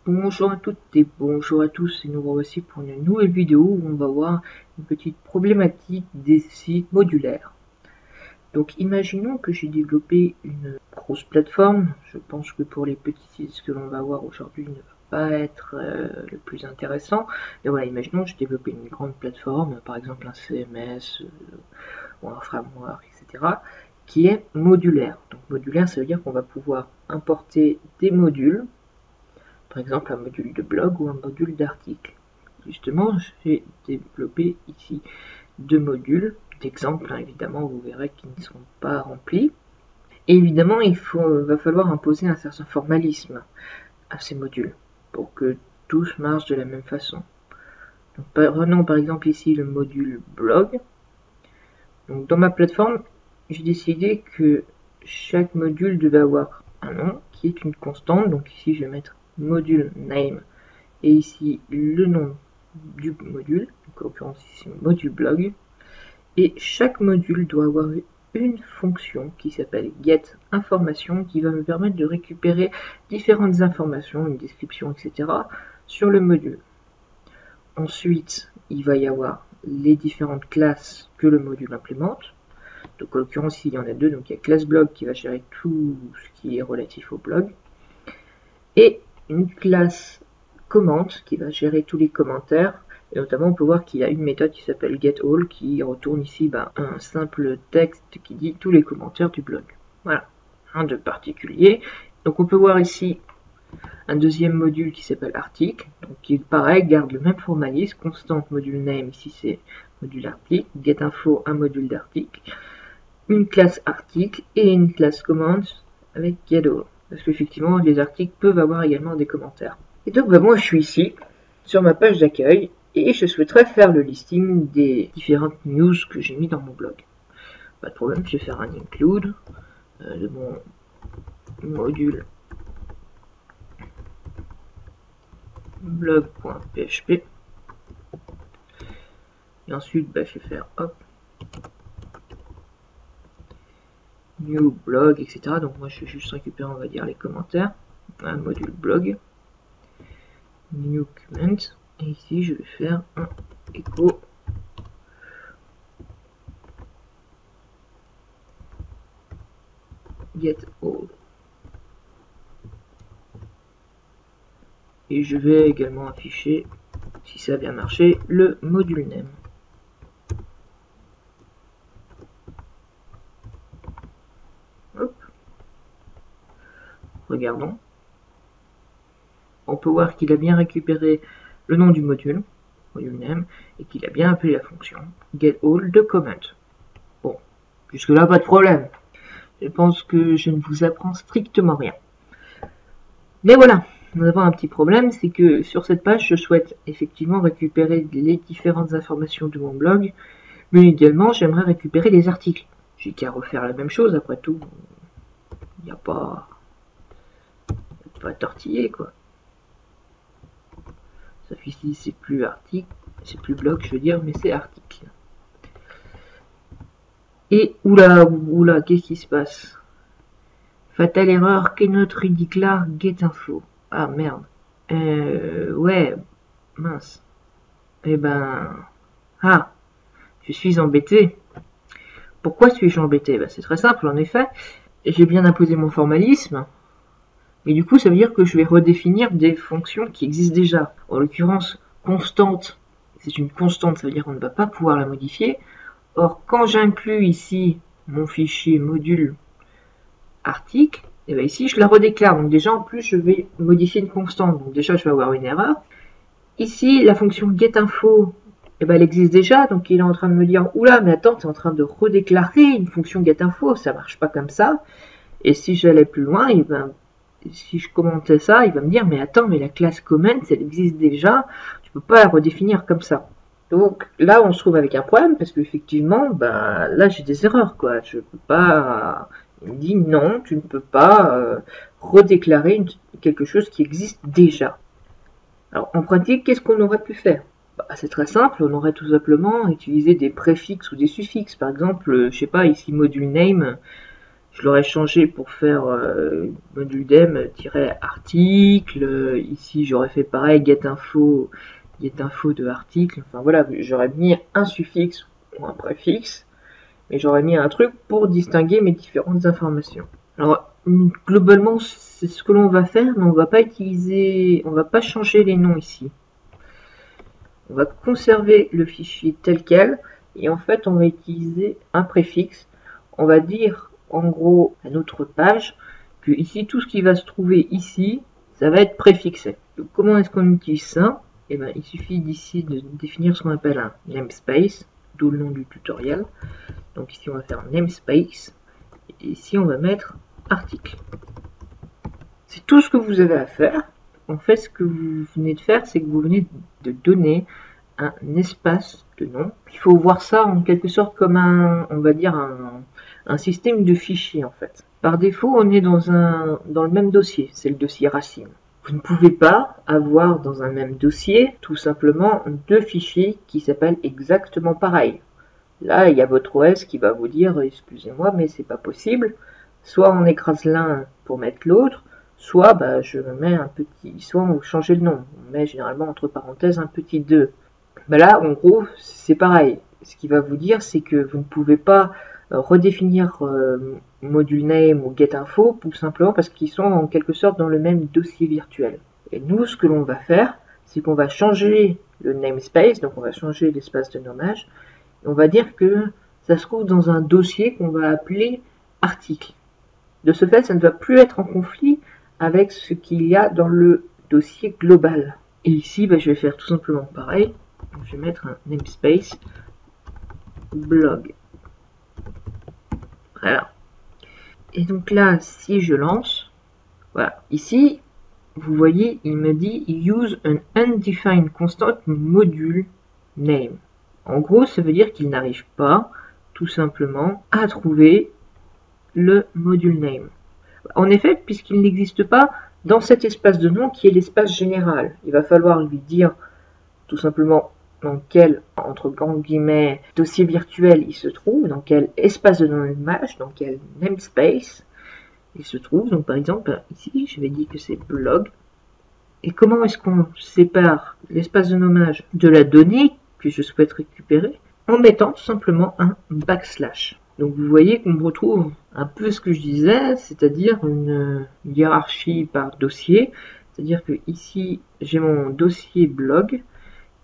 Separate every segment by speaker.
Speaker 1: Bonjour à toutes et bonjour à tous, et nous revoici pour une nouvelle vidéo où on va voir une petite problématique des sites modulaires. Donc imaginons que j'ai développé une grosse plateforme. Je pense que pour les petits sites, ce que l'on va voir aujourd'hui ne va pas être le plus intéressant. Mais voilà, imaginons que j'ai développé une grande plateforme, par exemple un CMS ou un framework, etc., qui est modulaire. Donc modulaire, ça veut dire qu'on va pouvoir importer des modules, par exemple un module de blog ou un module d'article. Justement, j'ai développé ici deux modules d'exemple, évidemment, vous verrez qu'ils ne sont pas remplis. Et évidemment, va falloir imposer un certain formalisme à ces modules pour que tous marchent de la même façon. Donc, prenons par exemple ici le module blog. Donc, dans ma plateforme, j'ai décidé que chaque module devait avoir un nom qui est une constante. Donc ici, je vais mettre module name et ici le nom du module, donc en l'occurrence ici module blog. Et chaque module doit avoir une fonction qui s'appelle getInformation qui va me permettre de récupérer différentes informations, une description, etc. sur le module. Ensuite, il va y avoir les différentes classes que le module implémente. Donc en l'occurrence, il y en a deux. Donc il y a classe blog qui va gérer tout ce qui est relatif au blog. Et une classe comment qui va gérer tous les commentaires. Et notamment, on peut voir qu'il y a une méthode qui s'appelle getAll qui retourne ici un simple texte qui dit tous les commentaires du blog. Voilà, rien de particulier. Donc on peut voir ici un deuxième module qui s'appelle article, donc qui pareil garde le même formalisme, constante module name, ici c'est module article, getInfo un module d'article, une classe article et une classe comment avec getAll. Parce qu'effectivement les articles peuvent avoir également des commentaires. Et donc moi je suis ici sur ma page d'accueil et je souhaiterais faire le listing des différentes news que j'ai mis dans mon blog. Pas de problème, je vais faire un include de mon module blog.php et ensuite je vais faire hop new blog, etc. Donc moi je vais juste récupérer, on va dire, les commentaires, un module blog, new comment, et ici je vais faire un echo getAll. Et je vais également afficher, si ça a bien marché, le module name. Hop. Regardons. On peut voir qu'il a bien récupéré le nom du module name, et qu'il a bien appelé la fonction getAll de comment. Bon, jusque là pas de problème. Je pense que je ne vous apprends strictement rien. Mais voilà, nous avons un petit problème, c'est que sur cette page, je souhaite effectivement récupérer les différentes informations de mon blog, mais également j'aimerais récupérer les articles. J'ai qu'à refaire la même chose, après tout. Il n'y a pas à tortiller, quoi. Sauf ici, c'est plus article, c'est plus blog, je veux dire, mais c'est article. Et oula, qu'est-ce qui se passe? Fatale erreur, cannot declare getInfo. Ah merde. Ouais, mince. Eh ben... Ah, je suis embêté. Pourquoi suis-je embêté? C'est très simple, en effet. J'ai bien imposé mon formalisme. Mais du coup, ça veut dire que je vais redéfinir des fonctions qui existent déjà. En l'occurrence, constante. C'est une constante, ça veut dire qu'on ne va pas pouvoir la modifier. Or, quand j'inclus ici mon fichier module article, et bien ici je la redéclare. Donc déjà en plus je vais modifier une constante. Donc déjà je vais avoir une erreur. Ici la fonction getInfo, elle existe déjà. Donc il est en train de me dire oula mais attends, tu es en train de redéclarer une fonction getInfo, ça marche pas comme ça. Et si j'allais plus loin, si je commentais ça, il va me dire mais attends, mais la classe comment elle existe déjà, tu peux pas la redéfinir comme ça. Donc là on se trouve avec un problème parce qu'effectivement là j'ai des erreurs quoi. Je peux pas. Il me dit non, tu ne peux pas redéclarer quelque chose qui existe déjà. Alors en pratique, qu'est-ce qu'on aurait pu faire? C'est très simple, on aurait tout simplement utilisé des préfixes ou des suffixes. Par exemple, je sais pas, ici module name, je l'aurais changé pour faire module dem-article. Ici, j'aurais fait pareil, get-info de article. Enfin voilà, j'aurais mis un suffixe ou un préfixe, mais j'aurais mis un truc pour distinguer mes différentes informations. Alors, globalement, c'est ce que l'on va faire, mais on va pas changer les noms ici. On va conserver le fichier tel quel, et en fait, on va utiliser un préfixe. On va dire, en gros, à notre page, que ici, tout ce qui va se trouver ici, ça va être préfixé. Donc, comment est-ce qu'on utilise ça? Eh ben, il suffit d'ici de définir ce qu'on appelle un namespace, d'où le nom du tutoriel. Donc ici, on va faire namespace, et ici, on va mettre article. C'est tout ce que vous avez à faire. En fait, ce que vous venez de faire, c'est que vous venez de donner un espace de nom. Il faut voir ça en quelque sorte comme on va dire un système de fichiers en fait. Par défaut, on est dans le même dossier, c'est le dossier racine. Vous ne pouvez pas avoir dans un même dossier tout simplement deux fichiers qui s'appellent exactement pareil. Là, il y a votre OS qui va vous dire excusez-moi, mais c'est pas possible. Soit on écrase l'un pour mettre l'autre, soit je mets un petit, soit on change le nom. On met généralement entre parenthèses un petit 2. Là, en gros, c'est pareil. Ce qui va vous dire, c'est que vous ne pouvez pas redéfinir module name ou get info tout simplement parce qu'ils sont en quelque sorte dans le même dossier virtuel. Et nous, ce que l'on va faire, c'est qu'on va changer le namespace, donc on va changer l'espace de nommage. Et on va dire que ça se trouve dans un dossier qu'on va appeler article. De ce fait, ça ne va plus être en conflit avec ce qu'il y a dans le dossier global. Et ici, je vais faire tout simplement pareil. Je vais mettre un namespace blog. Voilà. Et donc là, si je lance, voilà. Ici, vous voyez, il me dit use an undefined constant module name. En gros, ça veut dire qu'il n'arrive pas, tout simplement, à trouver le module name. En effet, puisqu'il n'existe pas dans cet espace de nom qui est l'espace général, il va falloir lui dire tout simplement dans quel, entre guillemets, dossier virtuel il se trouve, dans quel espace de nommage, dans quel namespace il se trouve. Donc par exemple, ici, je vais dire que c'est blog. Et comment est-ce qu'on sépare l'espace de nommage de la donnée que je souhaite récupérer? En mettant tout simplement un backslash. Donc vous voyez qu'on retrouve un peu ce que je disais, c'est-à-dire une hiérarchie par dossier. C'est-à-dire que ici, j'ai mon dossier blog,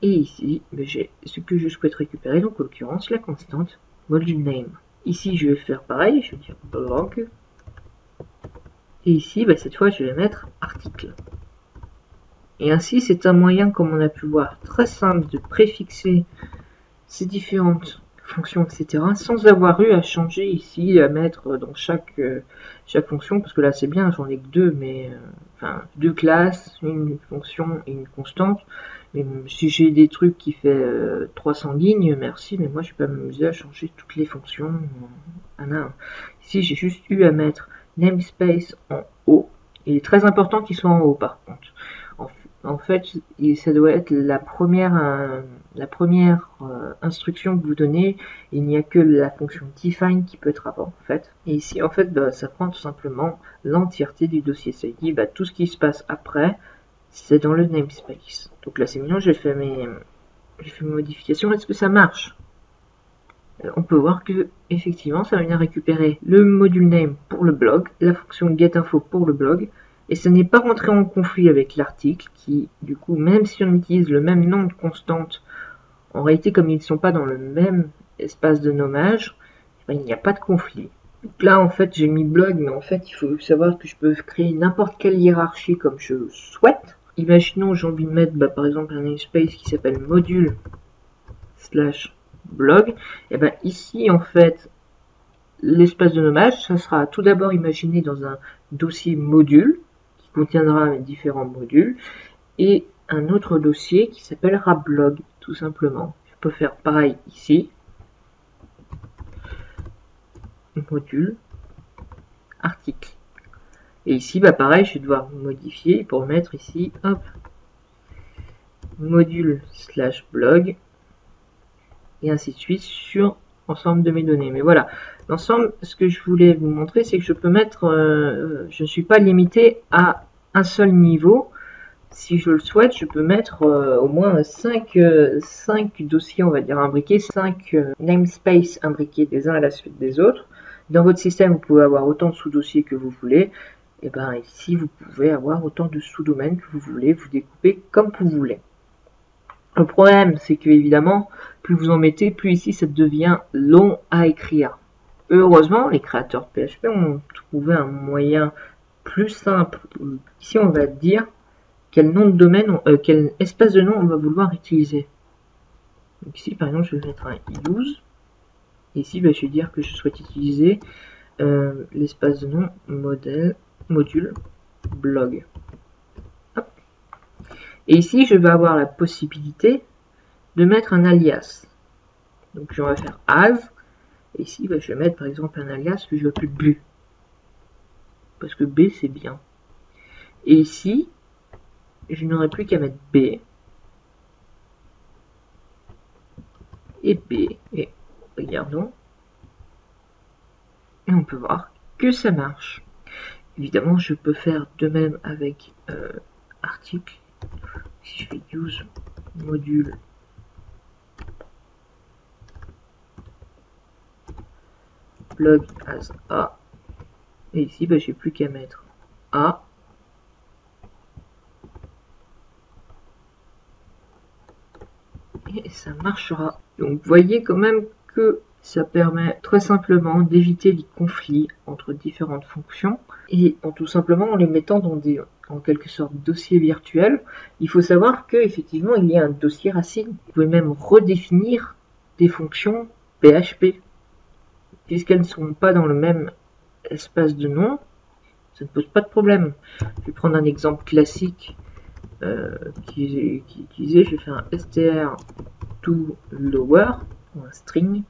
Speaker 1: et ici, j'ai ce que je souhaite récupérer, donc en l'occurrence la constante module name. Ici, je vais faire pareil, je vais dire blog. Et ici, cette fois, je vais mettre article. Et ainsi, c'est un moyen, comme on a pu voir, très simple de préfixer ces différentes fonctions, etc. sans avoir eu à changer ici, à mettre dans chaque fonction, parce que là c'est bien, j'en ai que deux, mais enfin deux classes, une fonction et une constante. Mais si j'ai des trucs qui fait 300 lignes, merci, mais moi je vais pas m'amuser à changer toutes les fonctions un à un. Ici j'ai juste eu à mettre namespace en haut. Il est très important qu'il soit en haut par contre. En fait, ça doit être la première instruction que vous donnez. Il n'y a que la fonction define qui peut être avant, en fait. Et ici, en fait, ça prend tout simplement l'entièreté du dossier. Ça dit, tout ce qui se passe après, c'est dans le namespace. Donc là, c'est mignon, j'ai fait mes modifications. Est-ce que ça marche? On peut voir que effectivement, ça vient récupérer le module name pour le blog, la fonction getInfo pour le blog. Et ça n'est pas rentré en conflit avec l'article qui, du coup, même si on utilise le même nom de constante, en réalité, comme ils ne sont pas dans le même espace de nommage, il n'y a pas de conflit. Donc là, en fait, j'ai mis blog, mais en fait, il faut savoir que je peux créer n'importe quelle hiérarchie comme je souhaite. Imaginons, j'ai envie de mettre, par exemple, un namespace qui s'appelle module / blog. Et ici, en fait, l'espace de nommage, ça sera tout d'abord imaginé dans un dossier module, contiendra mes différents modules, et un autre dossier qui s'appellera blog, tout simplement. Je peux faire pareil ici, module, article. Et ici, pareil, je vais devoir modifier pour mettre ici, hop, module / blog, et ainsi de suite sur ensemble de mes données. Mais voilà, l'ensemble, ce que je voulais vous montrer, c'est que je peux mettre, je ne suis pas limité à un seul niveau. Si je le souhaite, je peux mettre au moins 5 dossiers, on va dire, imbriqués, 5 namespaces imbriqués des uns à la suite des autres. Dans votre système, vous pouvez avoir autant de sous-dossiers que vous voulez. Et bien ici, vous pouvez avoir autant de sous-domaines que vous voulez, vous découpez comme vous voulez. Le problème, c'est que évidemment, plus vous en mettez, plus ici, ça devient long à écrire. Heureusement, les créateurs PHP ont trouvé un moyen plus simple. Ici, on va dire quel nom de domaine, quel espace de nom on va vouloir utiliser. Donc ici, par exemple, je vais mettre un use. Et ici, je vais dire que je souhaite utiliser l'espace de nom module blog. Hop. Et ici, je vais avoir la possibilité de mettre un alias. Donc, je vais faire as. Et ici, je vais mettre par exemple un alias que je vais appeler B. Parce que B, c'est bien. Et ici, je n'aurai plus qu'à mettre B. Et B. Et regardons. Et on peut voir que ça marche. Évidemment, je peux faire de même avec article. Si je fais use module blog as A. Et ici, j'ai plus qu'à mettre A. Et ça marchera. Donc, vous voyez quand même que ça permet très simplement d'éviter les conflits entre différentes fonctions et tout simplement en les mettant dans des, en quelque sorte, dossiers virtuels. Il faut savoir qu'effectivement, il y a un dossier racine. Vous pouvez même redéfinir des fonctions PHP. Puisqu'elles ne sont pas dans le même espace de nom, ça ne pose pas de problème. Je vais prendre un exemple classique qui est utilisé. Je vais faire un str to lower, ou un string.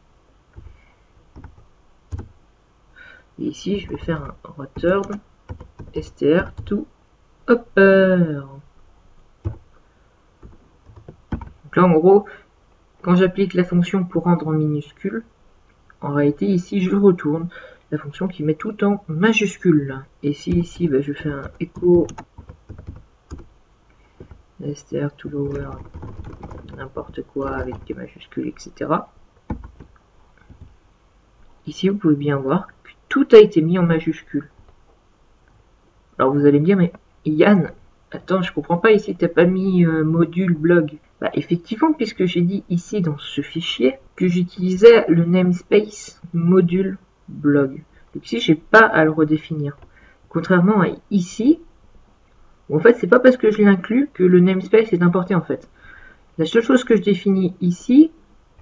Speaker 1: Et ici, je vais faire un return str to upper. Donc là, en gros, quand j'applique la fonction pour rendre en minuscule, en réalité, ici, je retourne la fonction qui met tout en majuscule. Et si ici, je fais un echo str to lower, n'importe quoi avec des majuscules, etc. Ici, vous pouvez bien voir que tout a été mis en majuscule. Alors, vous allez me dire, mais Yann, attends, je comprends pas, ici, tu n'as pas mis module blog. Effectivement, puisque j'ai dit ici, dans ce fichier, que j'utilisais le namespace module blog. Donc ici, j'ai pas à le redéfinir. Contrairement à ici, où en fait, c'est pas parce que je l'ai inclus que le namespace est importé, en fait. La seule chose que je définis ici,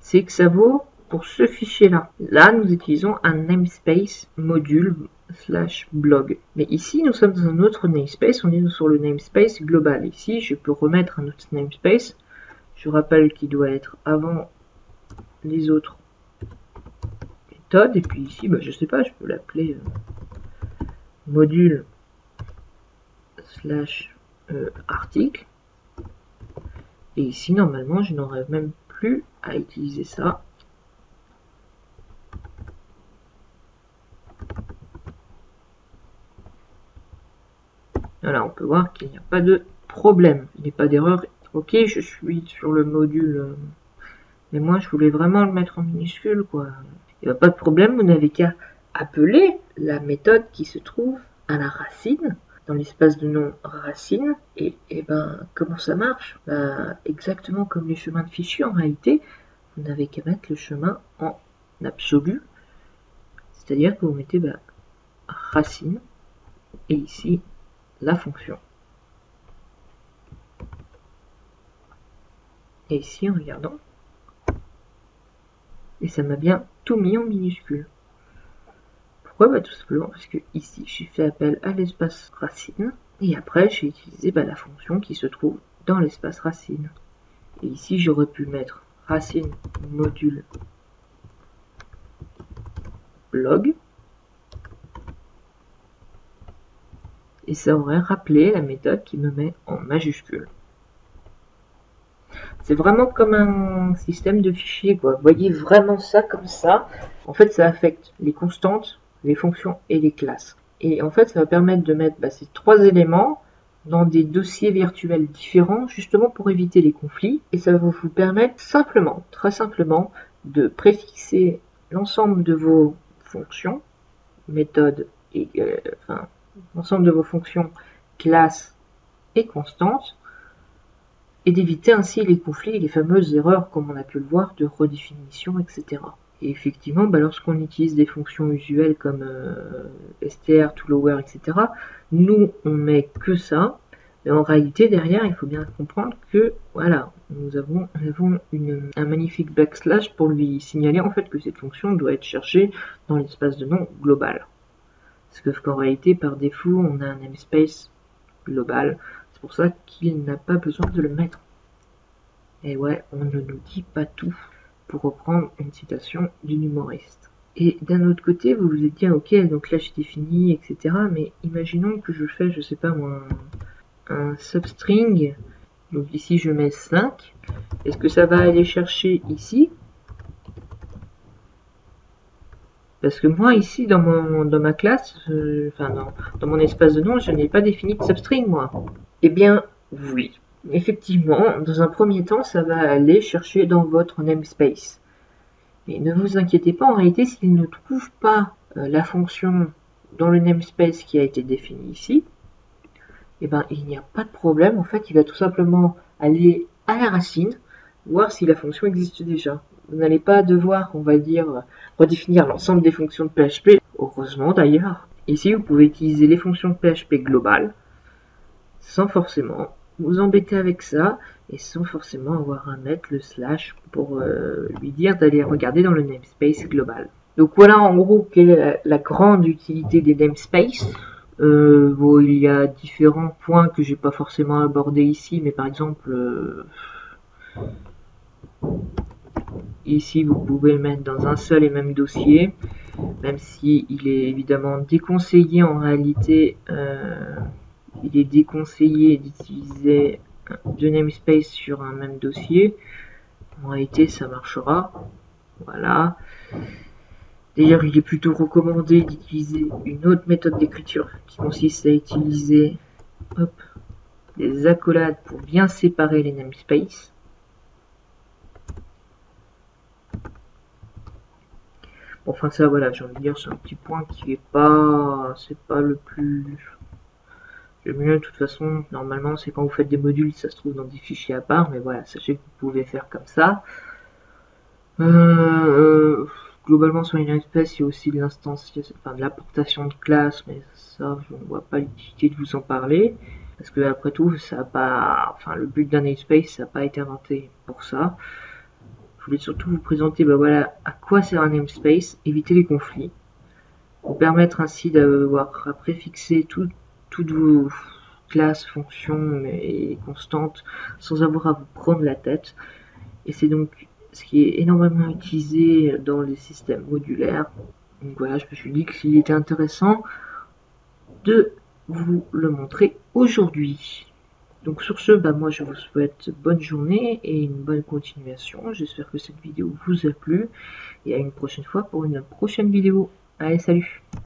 Speaker 1: c'est que ça vaut pour ce fichier-là. Là, nous utilisons un namespace module / blog. Mais ici, nous sommes dans un autre namespace. On est sur le namespace global. Ici, je peux remettre un autre namespace. Je rappelle qu'il doit être avant les autres méthodes. Et puis ici, je sais pas, je peux l'appeler module / article. Et ici, normalement, je n'aurai même plus à utiliser ça. Voilà, on peut voir qu'il n'y a pas de problème. Il n'y a pas d'erreur. Ok, je suis sur le module, mais moi, je voulais vraiment le mettre en minuscule, quoi. Il n'y a pas de problème, vous n'avez qu'à appeler la méthode qui se trouve à la racine, dans l'espace de nom racine. Et comment ça marche? Exactement comme les chemins de fichiers, en réalité, vous n'avez qu'à mettre le chemin en absolu. C'est-à-dire que vous mettez racine, et ici, la fonction. Et ici, en regardant, et ça m'a bien tout mis en minuscule. Pourquoi? Tout simplement parce que ici, j'ai fait appel à l'espace racine, et après, j'ai utilisé la fonction qui se trouve dans l'espace racine. Et ici, j'aurais pu mettre racine module blog, et ça aurait rappelé la méthode qui me met en majuscule. C'est vraiment comme un système de fichiers, quoi. Vous voyez vraiment ça comme ça. En fait, ça affecte les constantes, les fonctions et les classes. Et en fait, ça va permettre de mettre ces 3 éléments dans des dossiers virtuels différents, justement pour éviter les conflits. Et ça va vous permettre simplement, très simplement, de préfixer l'ensemble de vos fonctions, méthodes et l'ensemble de vos fonctions, classes et constantes, et d'éviter ainsi les conflits et les fameuses erreurs, comme on a pu le voir, de redéfinition, etc. Et effectivement, lorsqu'on utilise des fonctions usuelles comme str, toLower, etc., nous, on met que ça, mais en réalité, derrière, il faut bien comprendre que, voilà, nous avons un magnifique backslash pour lui signaler en fait que cette fonction doit être cherchée dans l'espace de nom global. Parce qu'en réalité, par défaut, on a un namespace global. C'est pour ça qu'il n'a pas besoin de le mettre. Et ouais, on ne nous dit pas tout, pour reprendre une citation d'une humoriste. Et d'un autre côté, vous vous êtes dit, ok, donc là j'ai défini, etc. Mais imaginons que je fais, je sais pas moi, un substring. Donc ici je mets 5. Est-ce que ça va aller chercher ici? Parce que moi ici dans ma classe, dans mon espace de nom, je n'ai pas défini de substring moi. Eh bien oui, effectivement, dans un premier temps, ça va aller chercher dans votre namespace. Mais ne vous inquiétez pas, en réalité, s'il ne trouve pas la fonction dans le namespace qui a été défini ici, eh ben, il n'y a pas de problème. En fait, il va tout simplement aller à la racine, voir si la fonction existe déjà. Vous n'allez pas devoir, on va dire, redéfinir l'ensemble des fonctions de PHP, heureusement d'ailleurs. Ici, vous pouvez utiliser les fonctions de PHP globales, sans forcément vous embêter avec ça, et sans forcément avoir à mettre le slash pour lui dire d'aller regarder dans le namespace global. Donc voilà en gros quelle est la grande utilité des namespaces. Bon, il y a différents points que j'ai pas forcément abordés ici, mais par exemple ici vous pouvez le mettre dans un seul et même dossier, même si il est évidemment déconseillé en réalité. Il est déconseillé d'utiliser 2 namespaces sur un même dossier. En réalité, ça marchera. Voilà. D'ailleurs, il est plutôt recommandé d'utiliser une autre méthode d'écriture qui consiste à utiliser des accolades pour bien séparer les namespaces. Bon, enfin ça, voilà, j'ai envie de dire, c'est un petit point qui est pas, c'est pas le plus... Le mieux, de toute façon, normalement, c'est quand vous faites des modules, ça se trouve dans des fichiers à part, mais voilà, sachez que vous pouvez faire comme ça. Globalement, sur une espèce, il y a aussi de l'instance, enfin de l'apportation de classe, mais ça, je ne vois pas l'utilité de vous en parler, parce que après tout, ça a pas, enfin, le but d'un namespace, ça n'a pas été inventé pour ça. Je voulais surtout vous présenter, voilà, à quoi sert un namespace, éviter les conflits, vous permettre ainsi d'avoir à préfixer toutes vos classes, fonctions et constantes sans avoir à vous prendre la tête. Et c'est donc ce qui est énormément utilisé dans les systèmes modulaires. Donc voilà, je me suis dit qu'il était intéressant de vous le montrer aujourd'hui. Donc sur ce, moi je vous souhaite bonne journée et une bonne continuation. J'espère que cette vidéo vous a plu et à une prochaine fois pour une prochaine vidéo. Allez, salut!